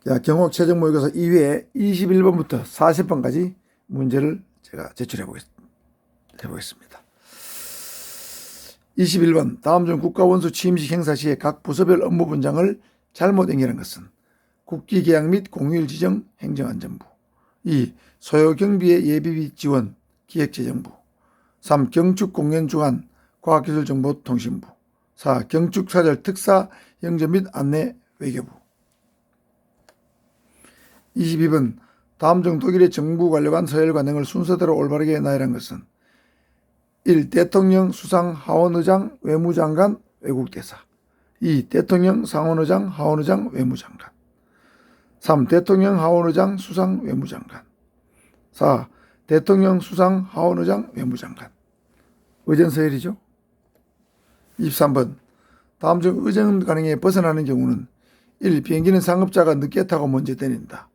자, 경옥 최종 모의고사 2회 21번부터 40번까지 문제를 제가 제출해 보겠습니다. 21번 다음 중 국가원수 취임식 행사 시에 각 부서별 업무 분장을 잘못 행위한 것은 국기계약 및 공휴일 지정 행정안전부, 2. 소요경비의 예비비 지원 기획재정부, 3. 경축공연 주관 과학기술정보통신부, 4. 경축사절 특사 영접 및 안내 외교부. 22번 다음 중 독일의 정부 관료관 서열 관행을 순서대로 올바르게 나열한 것은 1. 대통령 수상 하원의장 외무장관 외국대사, 2. 대통령 상원의장 하원의장 외무장관, 3. 대통령 하원의장 수상 외무장관, 4. 대통령 수상 하원의장 외무장관. 의전 서열이죠. 23번 다음 중 의전 관행에 벗어나는 경우는 1. 비행기는 상급자가 늦게 타고 먼저 내린다.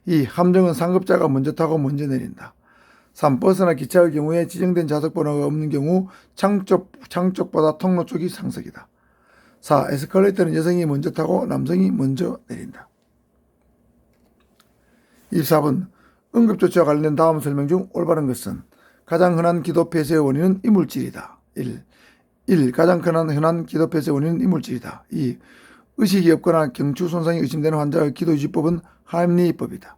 2. 함정은 상급자가 먼저 타고 먼저 내린다. 3. 버스나 기차의 경우에 지정된 좌석 번호가 없는 경우 창쪽보다 통로 쪽이 상석이다. 4. 에스컬레이터는 여성이 먼저 타고 남성이 먼저 내린다. 24번 응급조치와 관련된 다음 설명 중 올바른 것은 가장 흔한 기도 폐쇄의 원인은 이물질이다. 1. 가장 흔한 기도 폐쇄의 원인은 이물질이다. 2. 의식이 없거나 경추 손상이 의심되는 환자의 기도 유지법은 하임리히법이다.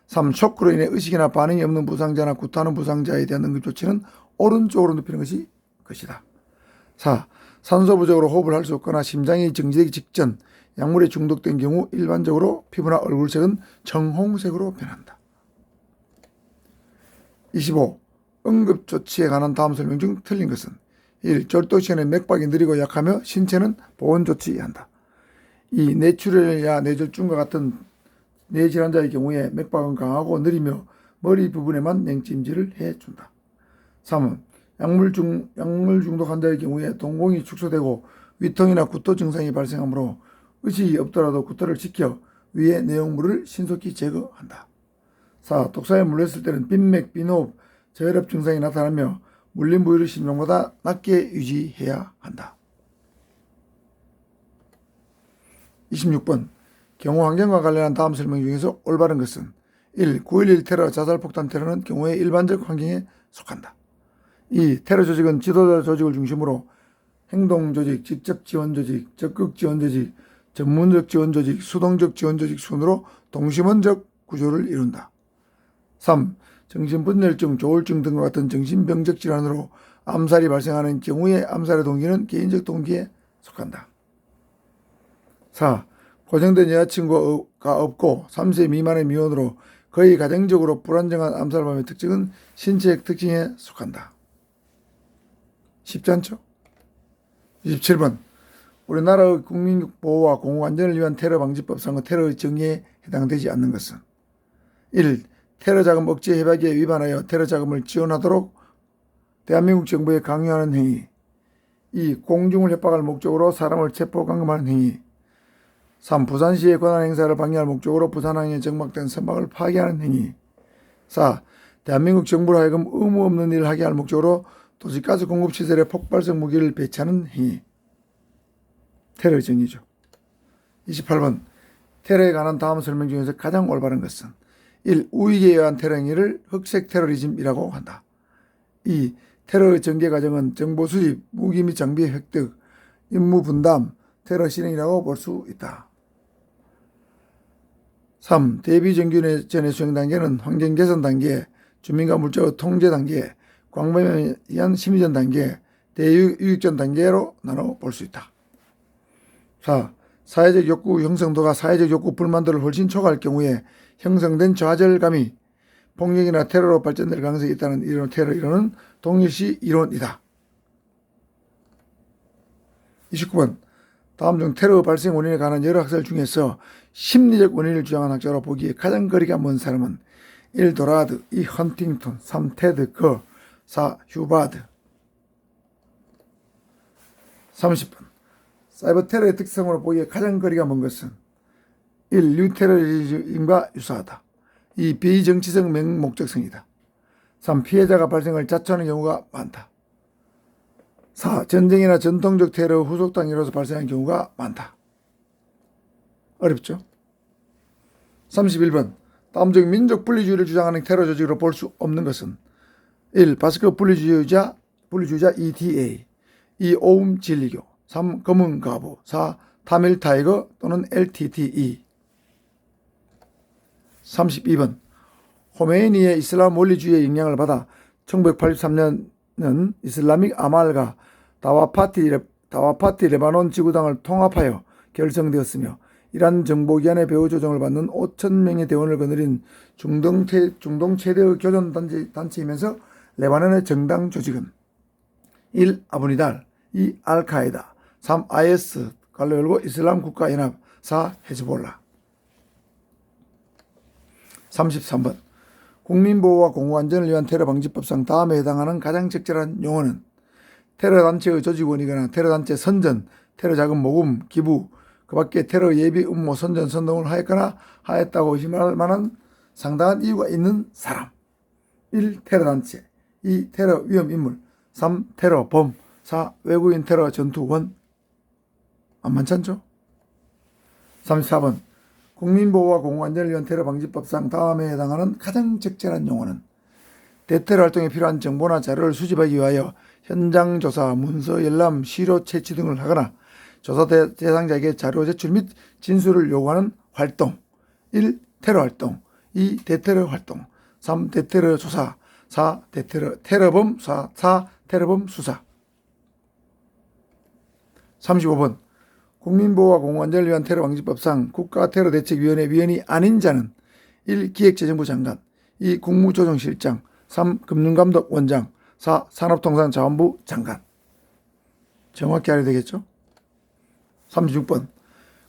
3. 쇼크로 인해 의식이나 반응이 없는 부상자나 구토하는 부상자에 대한 응급조치는 오른쪽으로 눕히는 것이 것이다. 4. 산소 부족으로 호흡을 할 수 없거나 심장이 정지되기 직전 약물에 중독된 경우 일반적으로 피부나 얼굴색은 청홍색으로 변한다. 25. 응급조치에 관한 다음 설명 중 틀린 것은 1. 절도 시에는 맥박이 느리고 약하며 신체는 보온조치한다. 2. 뇌출혈이나 뇌졸중과 같은 뇌질환자의 경우에 맥박은 강하고 느리며 머리 부분에만 냉찜질을 해준다. 3. 약물 중독 환자의 경우에 동공이 축소되고 위통이나 구토 증상이 발생하므로 의식이 없더라도 구토를 시켜 위의 내용물을 신속히 제거한다. 4. 독사에 물렸을 때는 빈맥, 빈호흡, 저혈압 증상이 나타나며 물린 부위를 심정보다 낮게 유지해야 한다. 26번 경호 환경과 관련한 다음 설명 중에서 올바른 것은 1. 9.11 테러, 자살폭탄 테러는 경우의 일반적 환경에 속한다. 2. 테러 조직은 지도자 조직을 중심으로 행동조직, 직접지원조직, 적극지원조직, 전문적 지원조직, 수동적 지원조직 순으로 동심원적 구조를 이룬다. 3. 정신분열증, 조울증 등과 같은 정신병적 질환으로 암살이 발생하는 경우에 암살의 동기는 개인적 동기에 속한다. 4. 고정된 여자친구가 없고 3세 미만의 미혼으로 거의 가정적으로 불안정한 암살범의 특징은 신체적 특징에 속한다. 쉽지 않죠? 27번 우리나라의 국민보호와 공공안전을 위한 테러방지법상의 테러 정의에 해당되지 않는 것은 1. 테러자금 억제 협약에 위반하여 테러자금을 지원하도록 대한민국 정부에 강요하는 행위, 2. 공중을 협박할 목적으로 사람을 체포 감금하는 행위, 3. 부산시의 권한행사를 방해할 목적으로 부산항에 정박된 선박을 파괴하는 행위, 4. 대한민국 정부로 하여금 의무 없는 일을 하게 할 목적으로 도시가스 공급시설에 폭발성 무기를 배치하는 행위. 테러 정의죠. 28번 테러에 관한 다음 설명 중에서 가장 올바른 것은 1. 우익에 의한 테러 행위를 흑색 테러리즘이라고 한다. 2. 테러의 전개 과정은 정보 수집, 무기 및 장비의 획득, 임무 분담, 테러 실행이라고 볼 수 있다. 3. 대비 정규전의 수행 단계는 환경 개선 단계, 주민과 물자의 통제 단계, 광범위에 의한 심리전 단계, 대유익전 단계로 나눠 볼 수 있다. 4. 사회적 욕구 형성도가 사회적 욕구 불만도를 훨씬 초과할 경우에 형성된 좌절감이 폭력이나 테러로 발전될 가능성이 있다는 이론, 테러 이론은 동일시 이론이다. 29번 다음 중 테러 발생 원인에 관한 여러 학설 중에서 심리적 원인을 주장한 학자로 보기에 가장 거리가 먼 사람은 1. 도라드, 2. 헌팅턴, 3. 테드 거, 4. 휴바드. 30번 사이버 테러의 특성으로 보기에 가장 거리가 먼 것은 1. 뉴테러리즘과 유사하다. 2. 비정치적 맹목적성이다. 3. 피해자가 발생을 자초하는 경우가 많다. 4. 전쟁이나 전통적 테러 후속 단계로서 발생하는 경우가 많다. 어렵죠? 31번 다음중 민족 분리주의를 주장하는 테러 조직으로 볼 수 없는 것은 1. 바스크 분리주의자 ETA 2. 오움 진리교 3. 검은 가부 4. 타밀 타이거 또는 LTTE 32번 호메이니의 이슬람 원리주의의 영향을 받아 1983년은 이슬라믹 아말과 다와파티 레바논 지구당을 통합하여 결성되었으며 이란 정보기관의 배후 조정을 받는 5,000명의 대원을 거느린 중동 최대의 교전 단체이면서 레바논의 정당 조직은 1. 아부니달 2. 알카에다 3. IS 갈로 열고 이슬람 국가연합 4. 헤즈볼라 33번 국민보호와 공공안전을 위한 테러방지법상 다음에 해당하는 가장 적절한 용어는 테러단체의 조직원이거나 테러단체 선전, 테러자금 모금, 기부, 그 밖에 테러 예비 음모 선전 선동을 하였거나 하였다고 의심할 만한 상당한 이유가 있는 사람 1. 테러단체 2. 테러 위험인물 3. 테러범 4. 외국인 테러 전투원 안 많잖죠? 34번 국민보호와 공공안전을 위한 테러방지법상 다음에 해당하는 가장 적절한 용어는 대테러 활동에 필요한 정보나 자료를 수집하기 위하여 현장 조사, 문서 열람, 시료 채취 등을 하거나 조사 대상자에게 자료 제출 및 진술을 요구하는 활동 1. 테러 활동 2. 대테러 활동 3. 대테러 조사 4. 테러범 4. 테러범 수사 35번 국민보호와 공공안전을 위한 테러방지법상 국가테러대책위원회 위원이 아닌 자는 1. 기획재정부 장관 2. 국무조정실장 3. 금융감독원장 4. 산업통상자원부 장관 정확히 알아야 되겠죠? 36번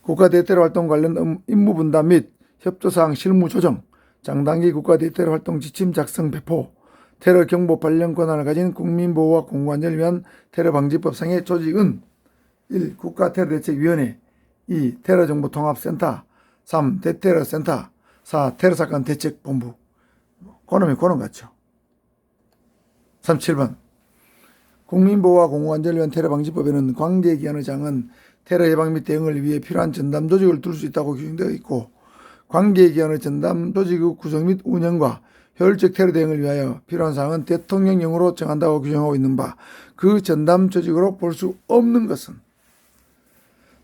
국가대테러 활동 관련 임무 분담 및 협조사항 실무 조정 장단기 국가대테러 활동 지침 작성 배포 테러 경보 발령 권한을 가진 국민보호와 공공안전을 위한 테러방지법상의 조직은 1. 국가테러대책위원회 2. 테러정보통합센터 3. 대테러센터 4. 테러사건 대책본부 그놈이 그놈 같죠. 37번 국민보호와 공공안전을 위한 테러방지법에는 관계기관의 장은 테러 예방 및 대응을 위해 필요한 전담 조직을 둘 수 있다고 규정되어 있고 관계기관의 전담 조직의 구성 및 운영과 효율적 테러 대응을 위하여 필요한 사항은 대통령령으로 정한다고 규정하고 있는 바 그 전담 조직으로 볼 수 없는 것은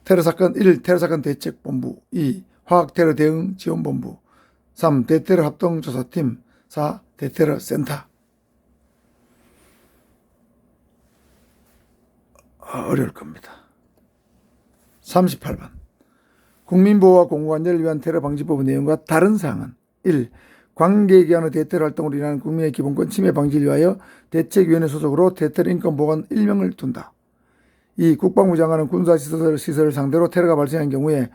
테러사건 1. 테러사건 대책본부 2. 화학테러 대응 지원본부 3. 대테러 합동조사팀 4. 대테러센터 어려울 겁니다. 38번 국민보호와 공공안전을 위한 테러방지법 내용과 다른 사항은 1. 관계기관의 대테러 활동으로 인하는 국민의 기본권 침해 방지를 위하여 대책위원회 소속으로 대테러 인권보관 1명을 둔다. 2. 국방부 장관은 군사시설을 상대로 테러가 발생한 경우에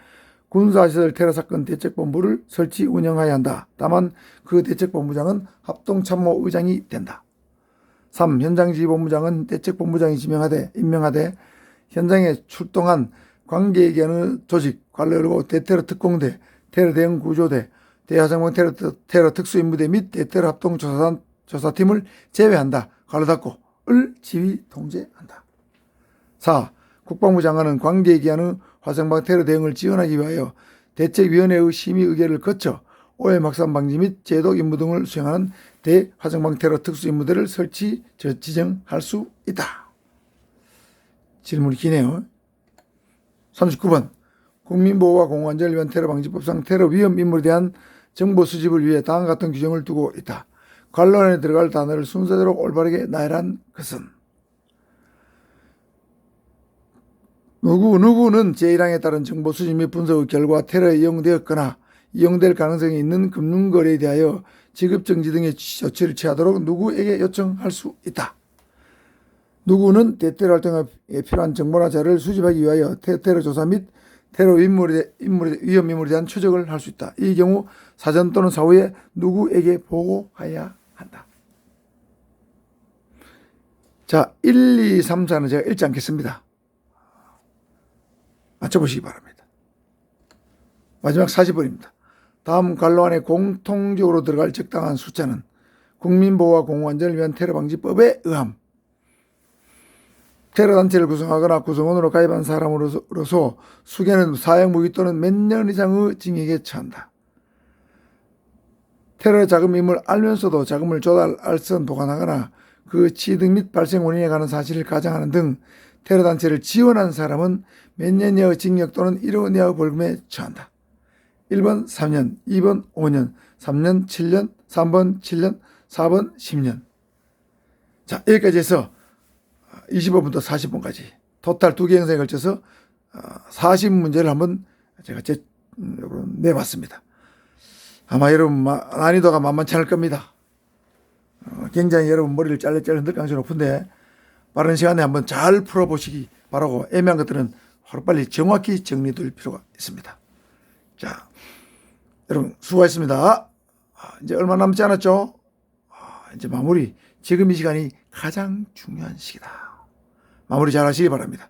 군사시설 테러사건 대책본부를 설치 운영해야 한다. 다만 그 대책본부장은 합동참모의장이 된다. 3. 현장지휘본부장은 대책본부장이 임명하되 현장에 출동한 관계기관의 조직, 관례로 대테러 특공대, 테러 대응 구조대, 대화정방 테러 특수임무대 및 대테러 합동조사팀을 제외한다. 가로 닫고,을 지휘 통제한다. 4. 국방부 장관은 관계기관의 화성방 테러 대응을 지원하기 위하여 대책위원회의 심의 의결을 거쳐 오염 확산 방지 및 제독 임무 등을 수행하는 대화성방 테러 특수임무대를 설치 지정할 수 있다. 질문이 기네요. 39번 국민보호와 공공안전을 위한 테러방지법상 테러 위험 인물에 대한 정보 수집을 위해 다음과 같은 규정을 두고 있다. 관론에 들어갈 단어를 순서대로 올바르게 나열한 것은 누구는 제1항에 따른 정보 수집 및 분석의 결과 테러에 이용되었거나 이용될 가능성이 있는 금융거래에 대하여 지급정지 등의 조치를 취하도록 누구에게 요청할 수 있다. 누구는 대테러 활동에 필요한 정보나 자료를 수집하기 위하여 테러 조사 및 테러 위험 인물에 대한 추적을 할 수 있다. 이 경우 사전 또는 사후에 누구에게 보고해야 한다. 자, 1, 2, 3, 4는 제가 읽지 않겠습니다. 맞춰보시기 바랍니다. 마지막 40번입니다. 다음 관로 안에 공통적으로 들어갈 적당한 숫자는 국민보호와 공공안전을 위한 테러방지법에 의함 테러단체를 구성하거나 구성원으로 가입한 사람으로서 수개는 사형무기 또는 몇 년 이상의 징역에 처한다. 테러 자금임을 알면서도 자금을 조달, 알선, 보관하거나 그 취득 및 발생 원인에 관한 사실을 가장하는 등 테러 단체를 지원한 사람은 몇 년 이하의 징역 또는 1억 이하의 벌금에 처한다. 1번 3년, 2번 5년, 3년 7년, 3번 7년, 4번 10년. 자, 여기까지 해서 25분부터 40분까지 토탈 2개 영상에 걸쳐서 40문제를 한번 제가 내봤습니다. 아마 여러분 난이도가 만만치 않을 겁니다. 굉장히 여러분 머리를 짤레짤레 흔들 가능성이 높은데 빠른 시간에 한번 잘 풀어보시기 바라고, 애매한 것들은 하루빨리 정확히 정리될 필요가 있습니다. 자, 여러분 수고하셨습니다. 이제 얼마 남지 않았죠? 이제 마무리. 지금 이 시간이 가장 중요한 시기다. 마무리 잘 하시기 바랍니다.